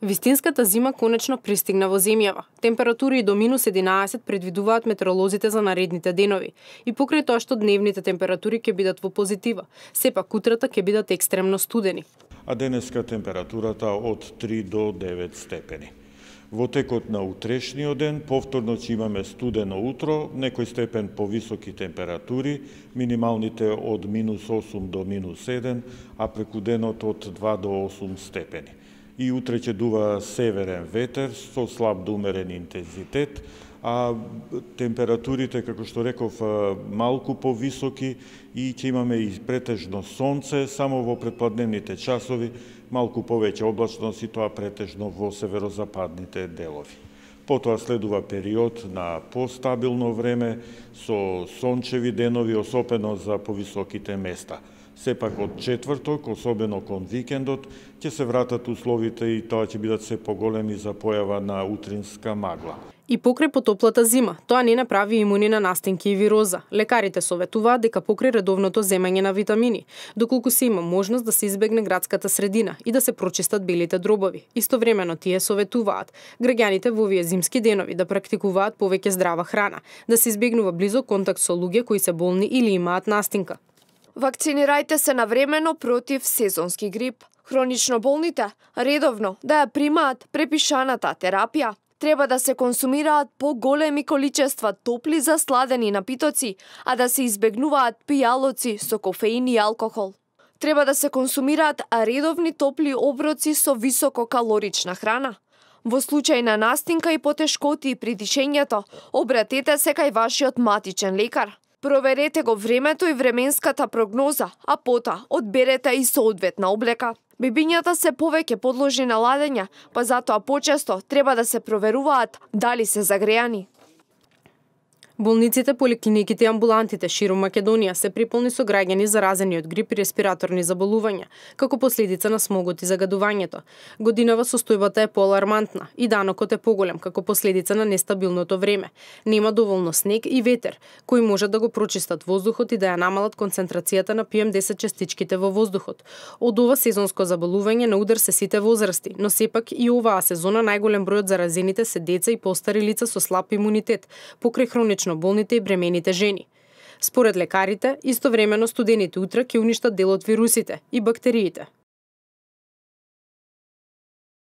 Вистинската зима конечно пристигна во земјава. Температури до -11 предвидуваат метеоролозите за наредните денови. И покрај тоа што дневните температури ќе бидат во позитива, сепак утрата ќе бидат екстремно студени. А денеска температурата од 3 до 9 степени. Во текот на утрешниот ден повторно ќе имаме студено утро, некој степен повисоки температури, минималните од -8 до -7, а преку денот од 2 до 8 степени. И утре ќе дува северен ветер со слаб до умерен интензитет, а температурите, како што реков, малку повисоки и ќе имаме и претежно сонце, само во предпладневните часови малку повеќе облачност и тоа претежно во северозападните делови. Потоа следува период на постабилно време со сончеви денови, особено за повисоките места. Сепак од четврток, особено кон викендот, ќе се вратат условите и тоа ќе бидат се поголеми за појава на утринска магла. И покрај потоплата зима, тоа не направи имуни на настинки и вироза. Лекарите советуваат дека покрај редовното земање на витамини, доколку се има можност да се избегне градската средина и да се прочистат белите дробови. Истовремено тие советуваат граѓаните во овие зимски денови да практикуваат повеќе здрава храна, да се избегнува близок контакт со луѓе кои се болни или имаат настинка. Вакцинирајте се навремено против сезонски грип. Хронично болните редовно да ја примаат препишаната терапија. Треба да се консумираат поголеми количества топли засладени напитоци, а да се избегнуваат пијалоци со кофеин и алкохол. Треба да се консумираат редовни топли оброци со висококалорична храна. Во случај на настинка и потешкоти при дишењето, обратете се кај вашиот матичен лекар. Проверете го времето и временската прогноза, а потоа одберете и соодветна облека. Бебињата се повеќе подложени на ладење, па затоа почесто треба да се проверуваат дали се загреани. Болниците, поликлиниките и амбулантите ширум Македонија се приполни со граѓани заразени од грип и респираторни заболувања, како последица на смогот и загадувањето. Годинава состојбата е поалармантна и данокот е поголем како последица на нестабилното време. Нема доволно снег и ветер, кои можат да го прочистат воздухот и да ја намалат концентрацијата на PM10 частичките во воздухот. Од ова сезонско заболување на удар се сите возрасти, но сепак и оваа сезона најголем број од заразените се деца и постари лица со слаб имунитет, покрај хронично болните и бремените жени. Според лекарите, истовремено студените утра ќе уништат дел од вирусите и бактериите.